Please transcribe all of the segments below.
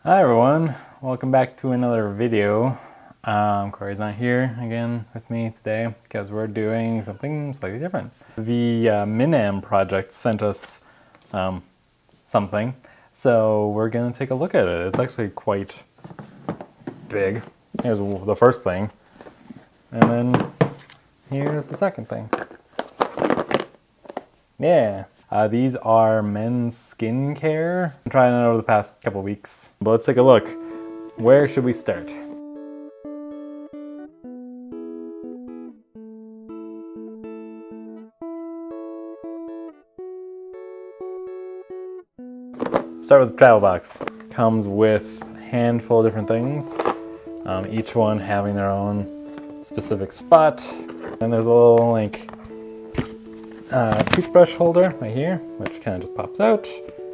Hi everyone, welcome back to another video. Corey's not here again with me today because we're doing something slightly different. The Minam project sent us something, so we're gonna take a look at it. It's actually quite big. Here's the first thing, and then here's the second thing. Yeah. These are men's skincare. I'm trying it over the past couple weeks. But let's take a look. Where should we start? Start with the travel box. Comes with a handful of different things, each one having their own specific spot. And there's a little like toothbrush holder right here, which kind of just pops out.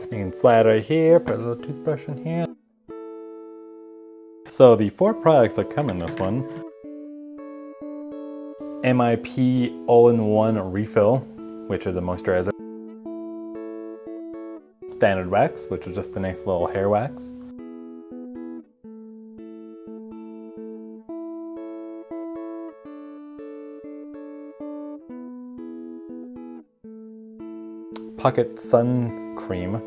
You can slide right here, put a little toothbrush in here. So the 4 products that come in this one: MIP All-in-One Refill, which is a moisturizer. Standard Wax, which is just a nice little hair wax. Pocket Sun Cream,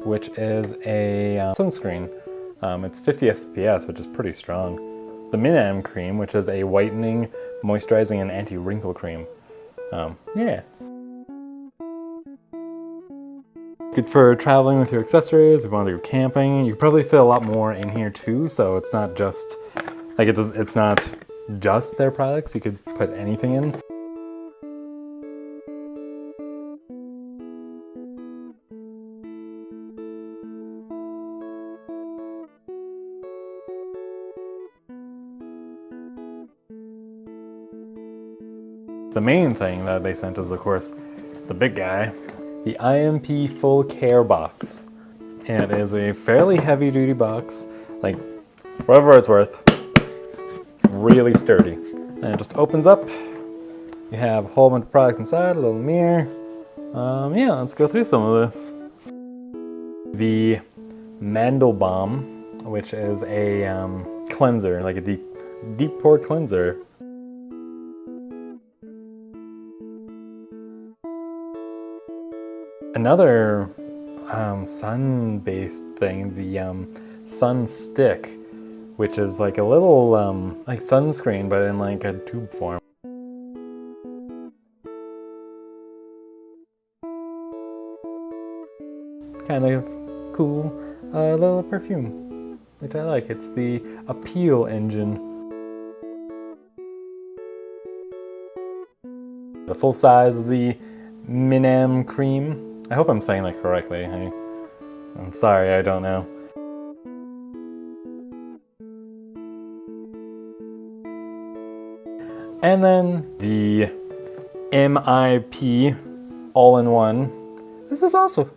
which is a sunscreen. It's 50 FPS, which is pretty strong. The Minam Cream, which is a whitening, moisturizing, and anti-wrinkle cream. Yeah. Good for traveling with your accessories. If you want to go camping, you could probably fit a lot more in here too. So it's not just like it's not just their products. You could put anything in. The main thing that they sent is, of course, the big guy, the MIP Full Care Box. And it is a fairly heavy-duty box, like, for whatever it's worth, really sturdy. And it just opens up. You have a whole bunch of products inside, a little mirror. Yeah, let's go through some of this. The MandleBomb, which is a cleanser, like a deep pore cleanser. Another sun-based thing, the Sun Stick, which is like a little like sunscreen, but in like a tube form. Kind of cool little perfume, which I like. It's the Appeal engine. The full size of the Minam Cream. I hope I'm saying that correctly. I'm sorry, I don't know. And then the MIP All-in-One. This also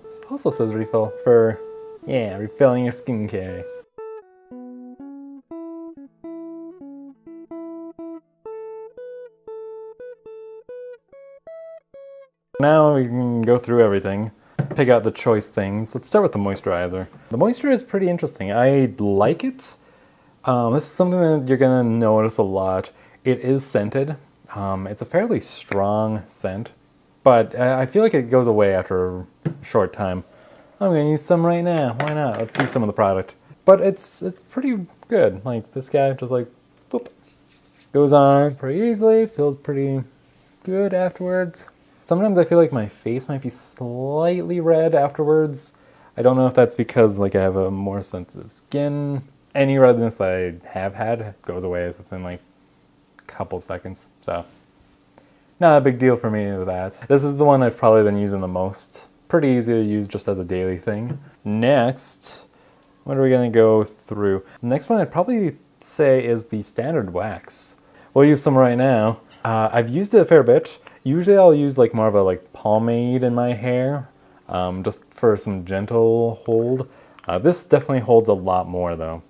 says refill for, yeah, refilling your skincare. Now we can go through everything, pick out the choice things. Let's start with the moisturizer. The moisturizer is pretty interesting. I like it. This is something that you're gonna notice a lot. It is scented. It's a fairly strong scent, but I feel like it goes away after a short time. I'm gonna use some right now. Why not? Let's use some of the product. But it's pretty good. Like this guy just like, boop, goes on pretty easily. Feels pretty good afterwards. Sometimes I feel like my face might be slightly red afterwards. I don't know if that's because like I have a more sensitive skin. Any redness that I have had goes away within like a couple seconds. So not a big deal for me with that. This is the one I've probably been using the most. Pretty easy to use just as a daily thing. Next, what are we gonna go through? The next one I'd probably say is the Standard Wax. We'll use some right now. I've used it a fair bit. Usually I'll use like more of a like pomade in my hair, just for some gentle hold. This definitely holds a lot more though,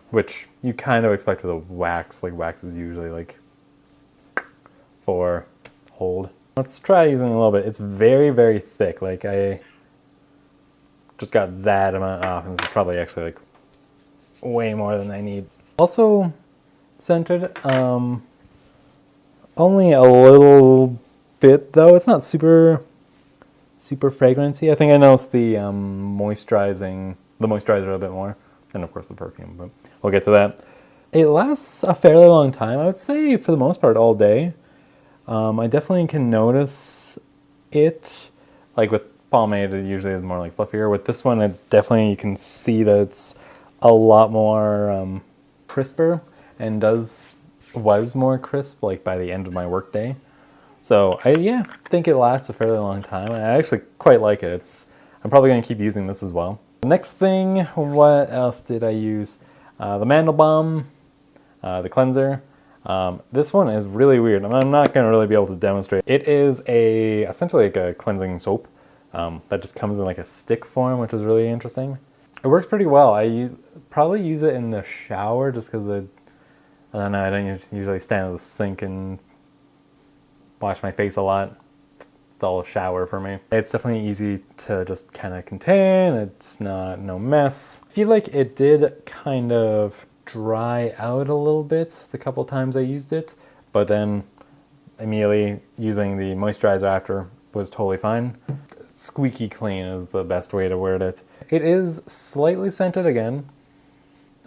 which you kind of expect with a wax. Like wax is usually like for hold. Let's try using a little bit. It's very, very thick. Like I just got that amount off, and this is probably actually like way more than I need. Also scented, only a little bit though. It's not super fragrancy. I think I noticed the moisturizer a bit more, and of course the perfume, but we'll get to that. It lasts a fairly long time. I would say for the most part all day. I definitely can notice it, like with pomade it usually is more like fluffier. With this one it definitely, you can see that it's a lot more crisper, and was more crisp like by the end of my work day. So I think it lasts a fairly long time. I actually quite like it. I'm probably going to keep using this as well. The next thing, what else did I use? The MandleBomb, the cleanser. This one is really weird. I'm not going to really be able to demonstrate. It is essentially like a cleansing soap that just comes in like a stick form, which is really interesting. It works pretty well. I probably use it in the shower just because I don't know, I don't usually stand at the sink and wash my face a lot. It's all a shower for me. It's definitely easy to just kind of contain. It's no mess. I feel like it did kind of dry out a little bit the couple times I used it, but then immediately using the moisturizer after was totally fine. Squeaky clean is the best way to word it. It is slightly scented again.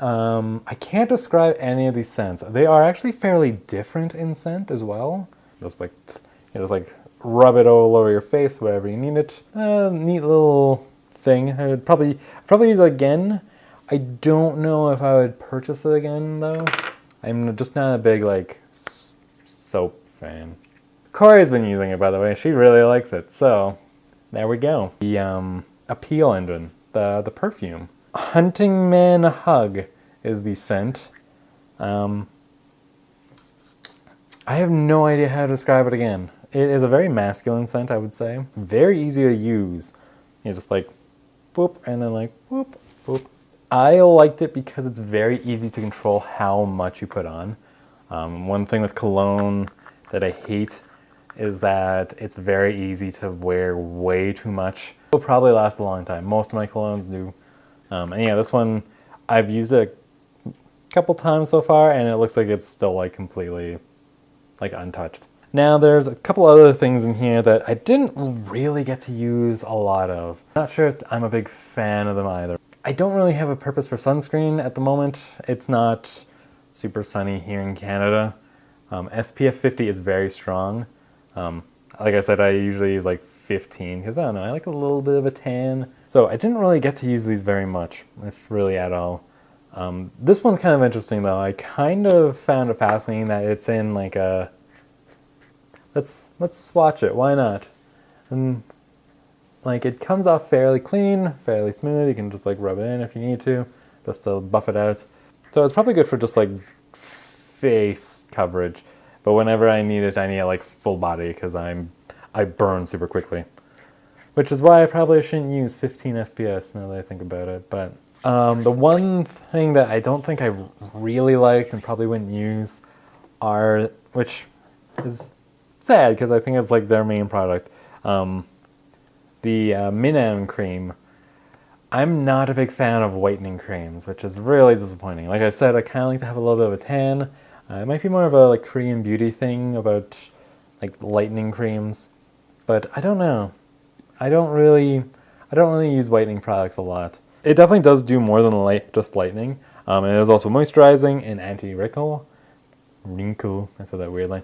I can't describe any of these scents. They are actually fairly different in scent as well. Just like rub it all over your face wherever you need it. Neat little thing. I would probably use it again. I don't know if I would purchase it again though. I'm just not a big like soap fan. Corrie's been using it, by the way. She really likes it. So there we go. The Appeal engine, the perfume. Huntingman Hug is the scent. I have no idea how to describe it again. It is a very masculine scent, I would say. Very easy to use. You just like boop and then like boop, boop. I liked it because it's very easy to control how much you put on. One thing with cologne that I hate is that it's very easy to wear way too much. It will probably last a long time. Most of my colognes do. And yeah, this one, I've used it a couple times so far, and it looks like it's still like completely like untouched. Now there's a couple other things in here that I didn't really get to use a lot of. Not sure if I'm a big fan of them either. I don't really have a purpose for sunscreen at the moment. It's not super sunny here in Canada. SPF 50 is very strong. Like I said, I usually use like 15 because I don't know, I like a little bit of a tan. So I didn't really get to use these very much, if really at all. This one's kind of interesting though. I kind of found it fascinating that it's in like a, let's swatch it, why not? And like it comes off fairly clean, fairly smooth. You can just like rub it in if you need to, just to buff it out. So it's probably good for just like face coverage. But whenever I need it like full body because I burn super quickly. Which is why I probably shouldn't use 15 FPS now that I think about it. But the one thing that I don't think I really like and probably wouldn't use which is sad because I think it's like their main product, the Minam Cream. I'm not a big fan of whitening creams, which is really disappointing. Like I said, I kind of like to have a little bit of a tan. It might be more of a like Korean beauty thing about like lightening creams, but I don't know. I don't really use whitening products a lot. It definitely does do more than just lightening. And it is also moisturizing and anti-wrinkle. I said that weirdly.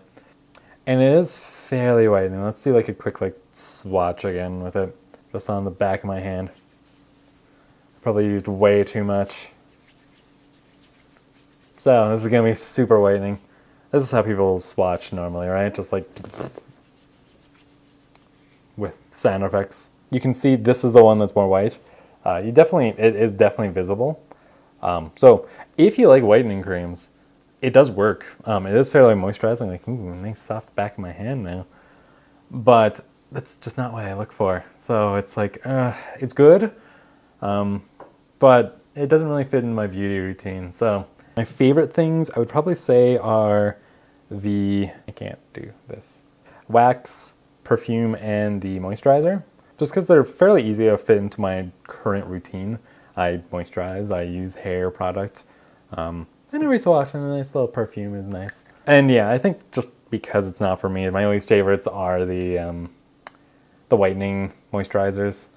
And it is fairly whitening. Let's do like a quick like swatch again with it, just on the back of my hand. Probably used way too much. So this is gonna be super whitening. This is how people swatch normally, right? Just like with sound effects. You can see this is the one that's more white. It is definitely visible. So if you like whitening creams, it does work. It is fairly moisturizing. Like, ooh, nice soft back of my hand now. But that's just not what I look for. So it's like, it's good, but it doesn't really fit in my beauty routine. So my favorite things I would probably say are I can't do this, wax, perfume, and the moisturizer. Just because they're fairly easy to fit into my current routine. I moisturize, I use hair product. And every so often a nice little perfume is nice. And yeah, I think just because it's not for me, my least favorites are the whitening moisturizers.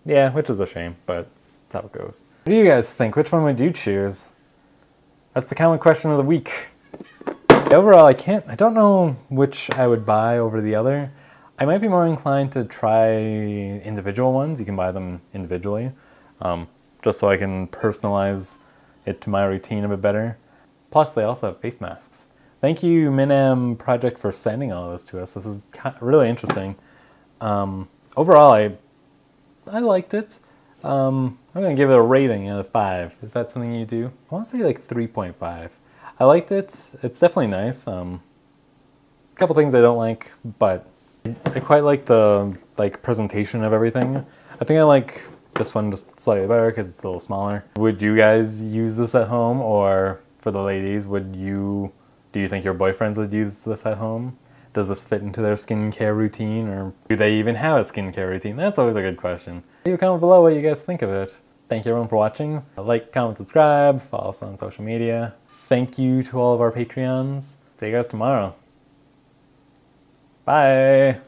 Yeah, which is a shame, but that's how it goes. What do you guys think? Which one would you choose? That's the common question of the week. Overall, I don't know which I would buy over the other. I might be more inclined to try individual ones. You can buy them individually, just so I can personalize it to my routine a bit better. Plus, they also have face masks. Thank you, Minam Project, for sending all of this to us. This is really interesting. Overall, I liked it. I'm going to give it a rating out of 5. Is that something you do? I want to say like 3.5. I liked it. It's definitely nice. A couple things I don't like, but I quite like the presentation of everything. I think I like this one just slightly better because it's a little smaller. Would you guys use this at home, or for the ladies, do you think your boyfriends would use this at home? Does this fit into their skincare routine, or do they even have a skincare routine? That's always a good question. Leave a comment below what you guys think of it. Thank you everyone for watching. Like, comment, subscribe, follow us on social media. Thank you to all of our Patreons. See you guys tomorrow. Bye.